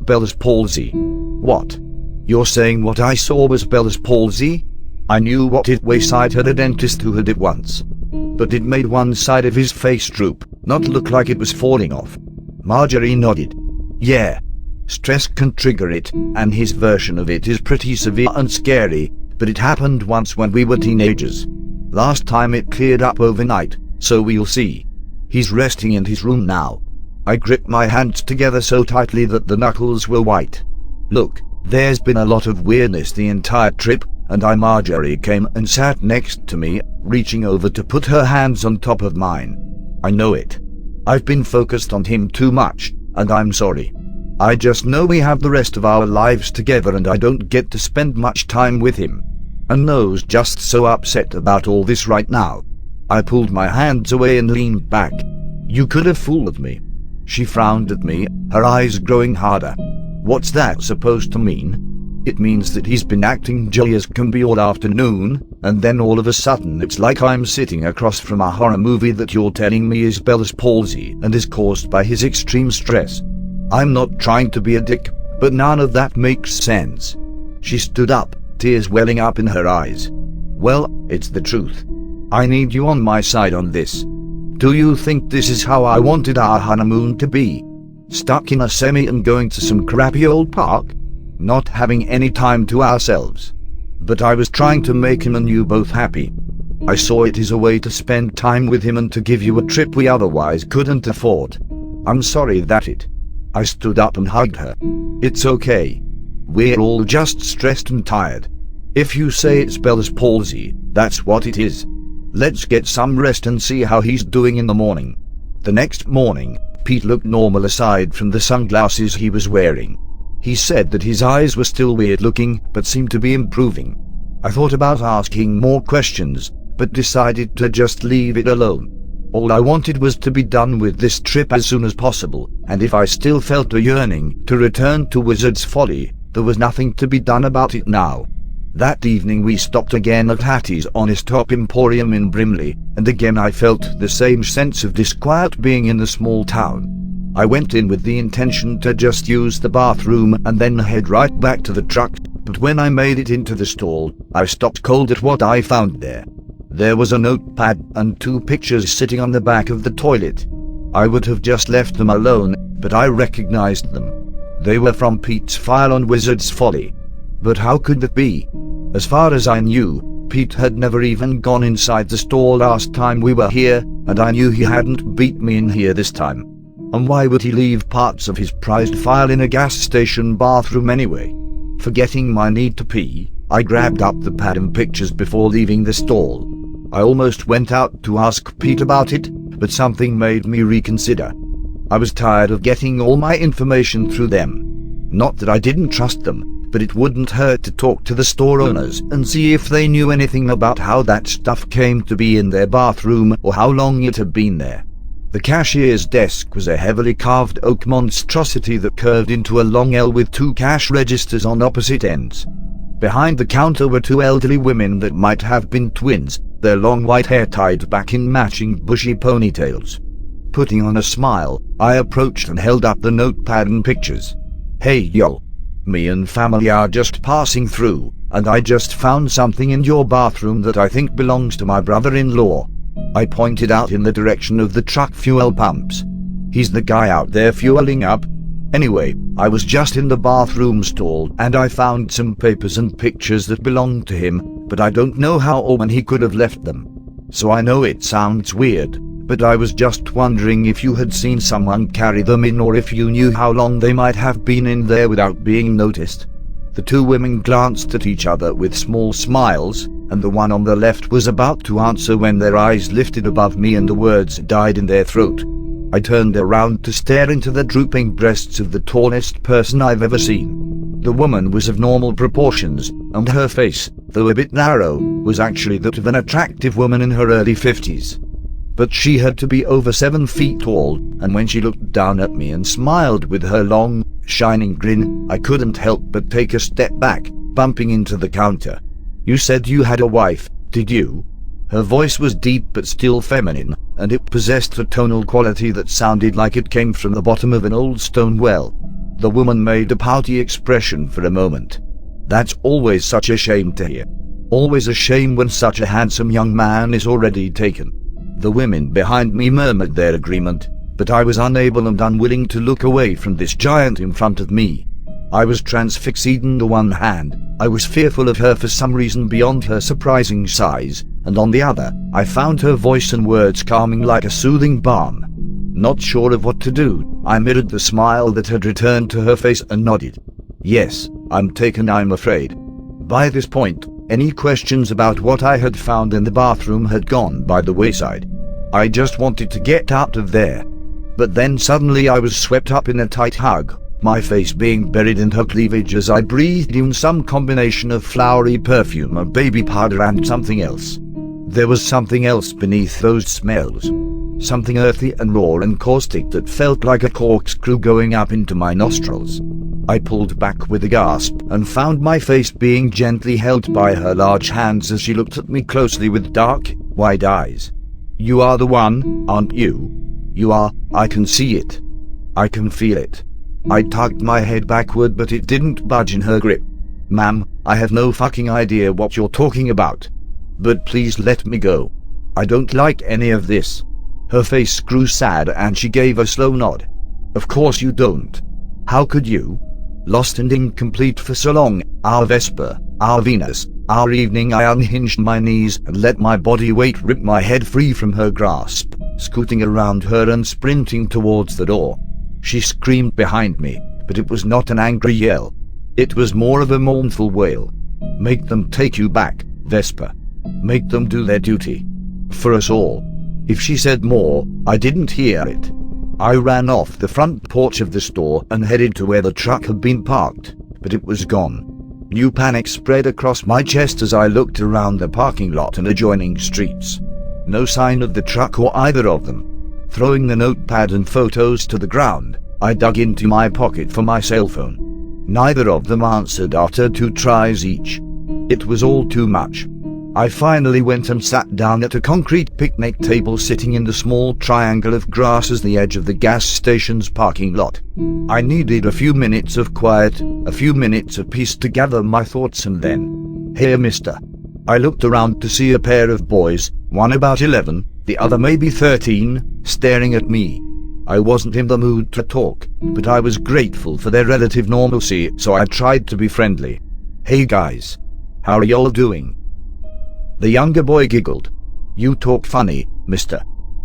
Bella's palsy. What? You're saying what I saw was Bella's palsy? I knew what it Wayside had a dentist who had it once. But it made one side of his face droop, not look like it was falling off. Marjorie nodded. Yeah. Stress can trigger it, and his version of it is pretty severe and scary, but it happened once when we were teenagers. Last time it cleared up overnight, so we'll see. He's resting in his room now. I gripped my hands together so tightly that the knuckles were white. Look, there's been a lot of weirdness the entire trip, and Marjorie came and sat next to me, reaching over to put her hands on top of mine. I know it. I've been focused on him too much, and I'm sorry. I just know we have the rest of our lives together and I don't get to spend much time with him. And No's just so upset about all this right now. I pulled my hands away and leaned back. You could have fooled me. She frowned at me, her eyes growing harder. What's that supposed to mean? It means that he's been acting jolly as can be all afternoon, and then all of a sudden it's like I'm sitting across from a horror movie that you're telling me is Bella's palsy and is caused by his extreme stress. I'm not trying to be a dick, but none of that makes sense. She stood up, tears welling up in her eyes. Well, it's the truth. I need you on my side on this. Do you think this is how I wanted our honeymoon to be? Stuck in a semi and going to some crappy old park? Not having any time to ourselves. But I was trying to make him and you both happy. I saw it as a way to spend time with him and to give you a trip we otherwise couldn't afford. I'm sorry that it. I stood up and hugged her. It's okay. We're all just stressed and tired. If you say it's Bella's palsy, that's what it is. Let's get some rest and see how he's doing in the morning. The next morning, Pete looked normal aside from the sunglasses he was wearing. He said that his eyes were still weird looking, but seemed to be improving. I thought about asking more questions, but decided to just leave it alone. All I wanted was to be done with this trip as soon as possible, and if I still felt a yearning to return to Wizard's Folly, there was nothing to be done about it now. That evening we stopped again at Hattie's Honest Top Emporium in Brimley, and again I felt the same sense of disquiet being in the small town. I went in with the intention to just use the bathroom and then head right back to the truck, but when I made it into the stall, I stopped cold at what I found there. There was a notepad and 2 pictures sitting on the back of the toilet. I would have just left them alone, but I recognized them. They were from Pete's file on Wizard's Folly. But how could that be? As far as I knew, Pete had never even gone inside the store last time we were here, and I knew he hadn't beat me in here this time. And why would he leave parts of his prized file in a gas station bathroom anyway? Forgetting my need to pee, I grabbed up the pad and pictures before leaving the stall. I almost went out to ask Pete about it, but something made me reconsider. I was tired of getting all my information through them. Not that I didn't trust them, but it wouldn't hurt to talk to the store owners and see if they knew anything about how that stuff came to be in their bathroom or how long it had been there. The cashier's desk was a heavily carved oak monstrosity that curved into a long L with 2 cash registers on opposite ends. Behind the counter were 2 elderly women that might have been twins, their long white hair tied back in matching bushy ponytails. Putting on a smile, I approached and held up the notepad and pictures. Hey yo. Me and family are just passing through, and I just found something in your bathroom that I think belongs to my brother-in-law. I pointed out in the direction of the truck fuel pumps. He's the guy out there fueling up. Anyway, I was just in the bathroom stall and I found some papers and pictures that belonged to him, but I don't know how or when he could have left them. So I know it sounds weird, but I was just wondering if you had seen someone carry them in or if you knew how long they might have been in there without being noticed. The 2 women glanced at each other with small smiles, and the one on the left was about to answer when their eyes lifted above me and the words died in their throat. I turned around to stare into the drooping breasts of the tallest person I've ever seen. The woman was of normal proportions, and her face, though a bit narrow, was actually that of an attractive woman in her early 50s. But she had to be over 7 feet tall, and when she looked down at me and smiled with her long, shining grin, I couldn't help but take a step back, bumping into the counter. You said you had a wife, did you? Her voice was deep but still feminine, and it possessed a tonal quality that sounded like it came from the bottom of an old stone well. The woman made a pouty expression for a moment. That's always such a shame to hear. Always a shame when such a handsome young man is already taken. The women behind me murmured their agreement, but I was unable and unwilling to look away from this giant in front of me. I was transfixed on the one hand. I was fearful of her for some reason beyond her surprising size, and on the other, I found her voice and words calming like a soothing balm. Not sure of what to do, I mirrored the smile that had returned to her face and nodded. Yes, I'm taken, I'm afraid. By this point, any questions about what I had found in the bathroom had gone by the wayside. I just wanted to get out of there. But then suddenly I was swept up in a tight hug, my face being buried in her cleavage as I breathed in some combination of flowery perfume of baby powder and something else. There was something else beneath those smells. Something earthy and raw and caustic that felt like a corkscrew going up into my nostrils. I pulled back with a gasp and found my face being gently held by her large hands as she looked at me closely with dark, wide eyes. You are the one, aren't you? You are, I can see it. I can feel it. I tugged my head backward but it didn't budge in her grip. Ma'am, I have no fucking idea what you're talking about. But please let me go. I don't like any of this. Her face grew sad and she gave a slow nod. Of course you don't. How could you? Lost and incomplete for so long, our Vesper, our Venus, our evening. I unhinged my knees and let my body weight rip my head free from her grasp, scooting around her and sprinting towards the door. She screamed behind me, but it was not an angry yell. It was more of a mournful wail. Make them take you back, Vesper. Make them do their duty. For us all. If she said more, I didn't hear it. I ran off the front porch of the store and headed to where the truck had been parked, but it was gone. New panic spread across my chest as I looked around the parking lot and adjoining streets. No sign of the truck or either of them. Throwing the notepad and photos to the ground, I dug into my pocket for my cell phone. Neither of them answered after 2 tries each. It was all too much. I finally went and sat down at a concrete picnic table sitting in the small triangle of grass as the edge of the gas station's parking lot. I needed a few minutes of quiet, a few minutes of peace to gather my thoughts and then, "Hey mister." I looked around to see a pair of boys, one about 11, the other maybe 13, staring at me. I wasn't in the mood to talk, but I was grateful for their relative normalcy, so I tried to be friendly. "Hey guys. How are y'all doing?" The younger boy giggled. "You talk funny, mister."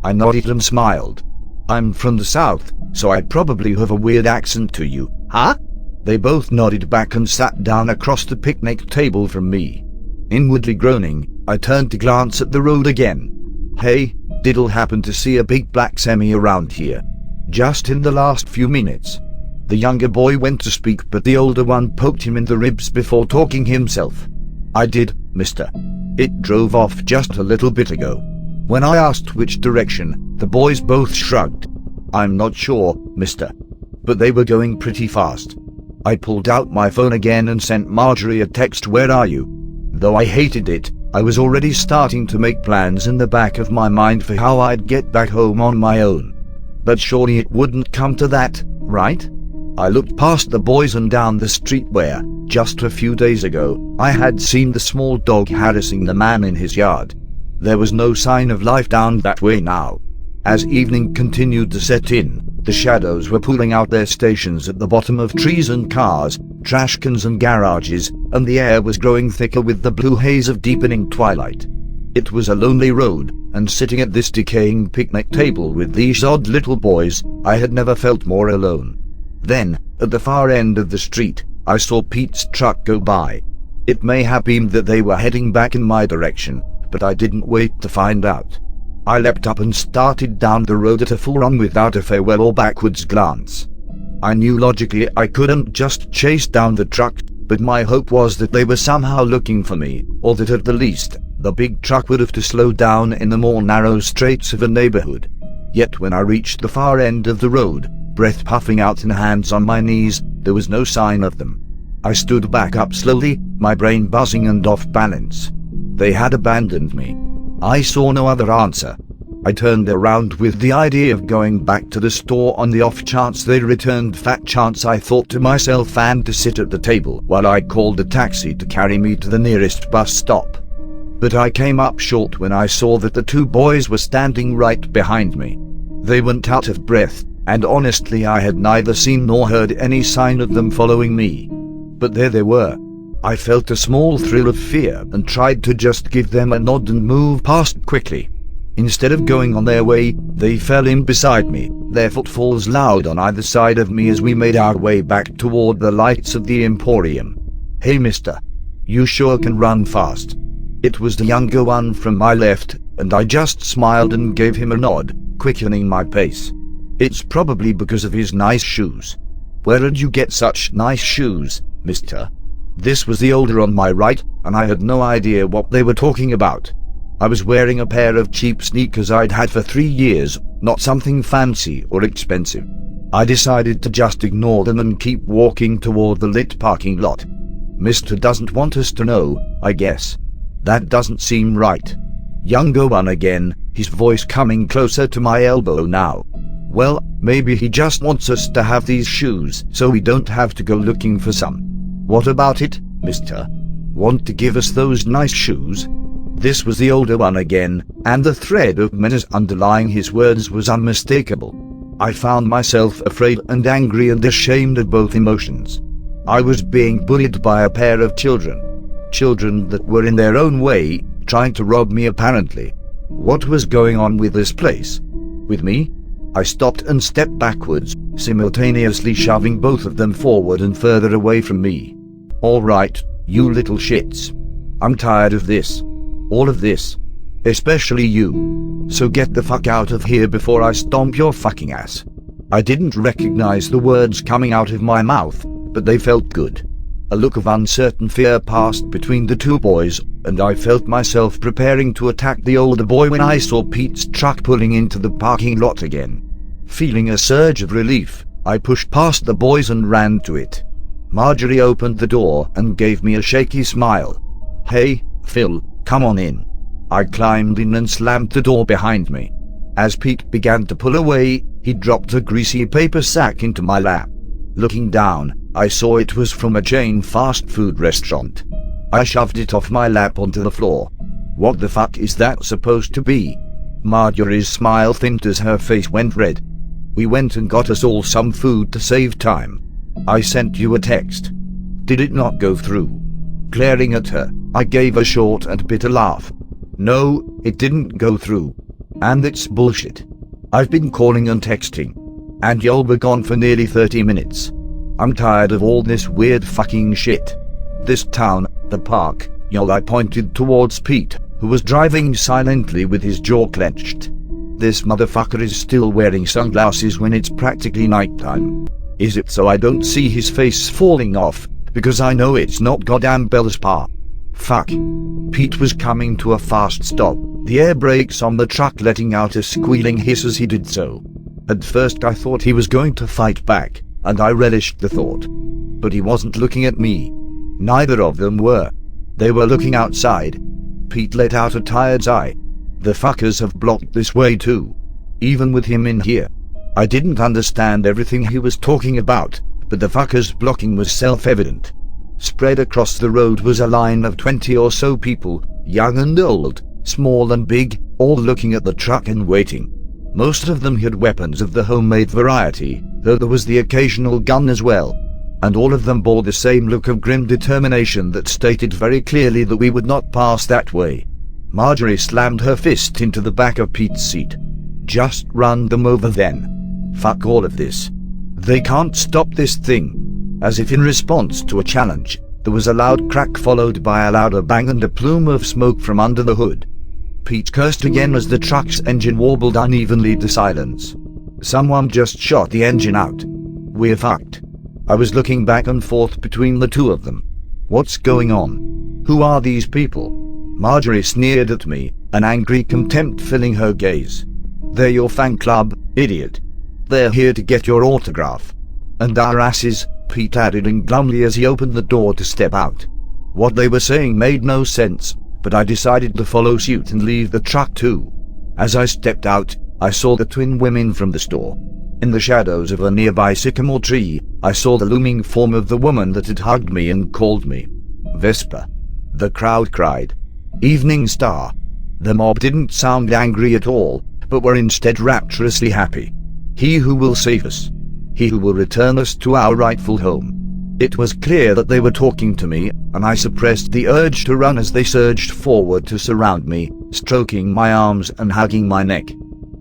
I nodded and smiled. "I'm from the south, so I probably have a weird accent to you, huh?" They both nodded back and sat down across the picnic table from me. Inwardly groaning, I turned to glance at the road again. "Hey, diddle happen to see a big black semi around here? Just in the last few minutes." The younger boy went to speak but the older one poked him in the ribs before talking himself. "I did, mister. It drove off just a little bit ago." When I asked which direction, the boys both shrugged. "I'm not sure, mister. But they were going pretty fast." I pulled out my phone again and sent Marjorie a text, "Where are you?" Though I hated it, I was already starting to make plans in the back of my mind for how I'd get back home on my own. But surely it wouldn't come to that, right? I looked past the boys and down the street where, just a few days ago, I had seen the small dog harassing the man in his yard. There was no sign of life down that way now. As evening continued to set in, the shadows were pulling out their stations at the bottom of trees and cars, trash cans and garages, and the air was growing thicker with the blue haze of deepening twilight. It was a lonely road, and sitting at this decaying picnic table with these odd little boys, I had never felt more alone. Then, at the far end of the street, I saw Pete's truck go by. It may have been that they were heading back in my direction, but I didn't wait to find out. I leapt up and started down the road at a full run without a farewell or backwards glance. I knew logically I couldn't just chase down the truck, but my hope was that they were somehow looking for me, or that at the least, the big truck would have to slow down in the more narrow straights of a neighborhood. Yet when I reached the far end of the road, breath puffing out and hands on my knees, there was no sign of them. I stood back up slowly, my brain buzzing and off balance. They had abandoned me. I saw no other answer. I turned around with the idea of going back to the store on the off chance they returned. Fat chance, I thought to myself, and to sit at the table while I called a taxi to carry me to the nearest bus stop. But I came up short when I saw that the two boys were standing right behind me. They went out of breath, and honestly I had neither seen nor heard any sign of them following me. But there they were. I felt a small thrill of fear and tried to just give them a nod and move past quickly. Instead of going on their way, they fell in beside me, their footfalls loud on either side of me as we made our way back toward the lights of the Emporium. "Hey mister, you sure can run fast." It was the younger one from my left, and I just smiled and gave him a nod, quickening my pace. "It's probably because of his nice shoes." "Where did you get such nice shoes, mister?" This was the older on my right, and I had no idea what they were talking about. I was wearing a pair of cheap sneakers I'd had for 3 years, not something fancy or expensive. I decided to just ignore them and keep walking toward the lit parking lot. "Mister doesn't want us to know, I guess. That doesn't seem right." Younger one again, his voice coming closer to my elbow now. "Well, maybe he just wants us to have these shoes so we don't have to go looking for some. What about it, mister? Want to give us those nice shoes?" This was the older one again, and the thread of menace underlying his words was unmistakable. I found myself afraid and angry and ashamed of both emotions. I was being bullied by a pair of children. Children that were in their own way, trying to rob me apparently. What was going on with this place? With me? I stopped and stepped backwards, simultaneously shoving both of them forward and further away from me. "All right, you little shits. I'm tired of this. All of this. Especially you. So get the fuck out of here before I stomp your fucking ass." I didn't recognize the words coming out of my mouth, but they felt good. A look of uncertain fear passed between the two boys, and I felt myself preparing to attack the older boy when I saw Pete's truck pulling into the parking lot again. Feeling a surge of relief, I pushed past the boys and ran to it. Marjorie opened the door and gave me a shaky smile. "Hey, Phil, come on in." I climbed in and slammed the door behind me. As Pete began to pull away, he dropped a greasy paper sack into my lap. Looking down, I saw it was from a chain fast food restaurant. I shoved it off my lap onto the floor. "What the fuck is that supposed to be?" Marjorie's smile thinned as her face went red. "We went and got us all some food to save time. I sent you a text. Did it not go through?" Glaring at her, I gave a short and bitter laugh. "No, it didn't go through. And it's bullshit. I've been calling and texting. And y'all were gone for nearly 30 minutes. I'm tired of all this weird fucking shit. This town, the park, y'all." I pointed towards Pete, who was driving silently with his jaw clenched. "This motherfucker is still wearing sunglasses when it's practically nighttime. Is it so I don't see his face falling off? Because I know it's not goddamn Bella's pa. Fuck." Pete was coming to a fast stop, the air brakes on the truck letting out a squealing hiss as he did so. At first I thought he was going to fight back, and I relished the thought. But he wasn't looking at me. Neither of them were. They were looking outside. Pete let out a tired sigh. "The fuckers have blocked this way too. Even with him in here." I didn't understand everything he was talking about, but the fuckers blocking was self-evident. Spread across the road was a line of 20 or so people, young and old, small and big, all looking at the truck and waiting. Most of them had weapons of the homemade variety, though there was the occasional gun as well. And all of them bore the same look of grim determination that stated very clearly that we would not pass that way. Marjorie slammed her fist into the back of Pete's seat. "Just run them over then. Fuck all of this. They can't stop this thing." As if in response to a challenge, there was a loud crack followed by a louder bang and a plume of smoke from under the hood. Pete cursed again as the truck's engine warbled unevenly to silence. "Someone just shot the engine out. We're fucked." I was looking back and forth between the two of them. "What's going on? Who are these people?" Marjorie sneered at me, an angry contempt filling her gaze. "They're your fan club, idiot. They're here to get your autograph. And our asses," Pete added glumly as he opened the door to step out. What they were saying made no sense, but I decided to follow suit and leave the truck too. As I stepped out, I saw the twin women from the store. In the shadows of a nearby sycamore tree, I saw the looming form of the woman that had hugged me and called me Vesper. The crowd cried, "Evening Star." The mob didn't sound angry at all, but were instead rapturously happy. He who will save us. He who will return us to our rightful home. It was clear that they were talking to me, and I suppressed the urge to run as they surged forward to surround me, stroking my arms and hugging my neck.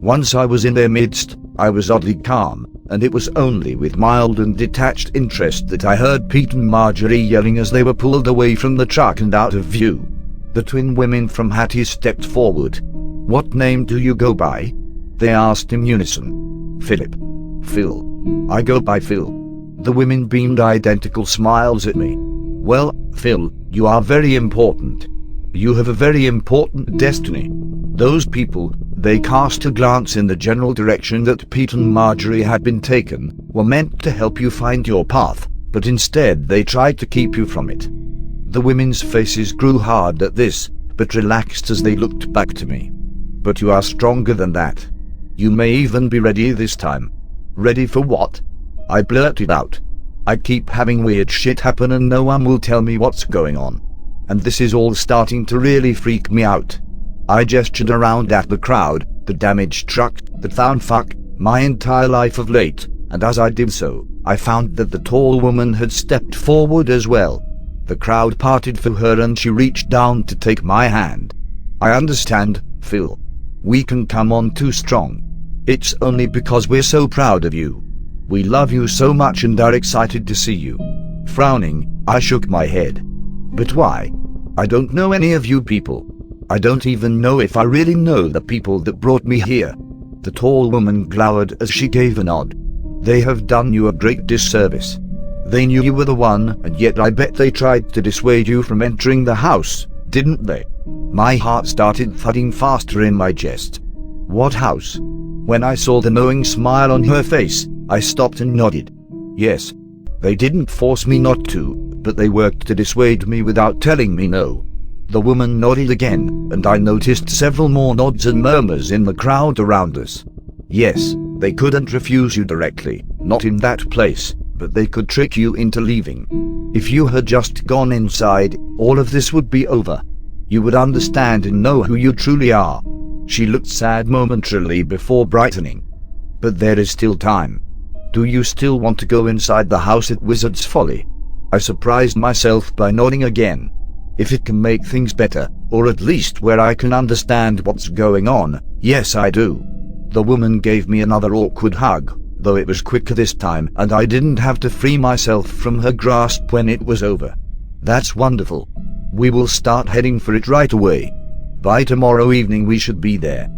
Once I was in their midst, I was oddly calm, and it was only with mild and detached interest that I heard Pete and Marjorie yelling as they were pulled away from the truck and out of view. The twin women from Hattie's stepped forward. "What name do you go by?" they asked in unison. "Philip." "Phil." "I go by Phil." The women beamed identical smiles at me. "Well, Phil, you are very important. You have a very important destiny." Those people, they cast a glance in the general direction that Pete and Marjorie had been taken, were meant to help you find your path, but instead they tried to keep you from it. The women's faces grew hard at this, but relaxed as they looked back to me. "But you are stronger than that. You may even be ready this time." "Ready for what?" I blurted out. "I keep having weird shit happen and no one will tell me what's going on. And this is all starting to really freak me out." I gestured around at the crowd, the damaged truck, the town fuck, my entire life of late, and as I did so, I found that the tall woman had stepped forward as well. The crowd parted for her and she reached down to take my hand. "I understand, Phil. We can come on too strong. It's only because we're so proud of you. We love you so much and are excited to see you." Frowning, I shook my head. "But why? I don't know any of you people. I don't even know if I really know the people that brought me here." The tall woman glowered as she gave a nod. "They have done you a great disservice. They knew you were the one, and yet I bet they tried to dissuade you from entering the house, didn't they?" My heart started thudding faster in my chest. "What house?" When I saw the knowing smile on her face, I stopped and nodded. "Yes. They didn't force me not to, but they worked to dissuade me without telling me no." The woman nodded again, and I noticed several more nods and murmurs in the crowd around us. "Yes, they couldn't refuse you directly, not in that place, but they could trick you into leaving. If you had just gone inside, all of this would be over. You would understand and know who you truly are." She looked sad momentarily before brightening. "But there is still time. Do you still want to go inside the house at Wizard's Folly?" I surprised myself by nodding again. "If it can make things better, or at least where I can understand what's going on, yes I do." The woman gave me another awkward hug, though it was quicker this time and I didn't have to free myself from her grasp when it was over. "That's wonderful. We will start heading for it right away. By tomorrow evening we should be there."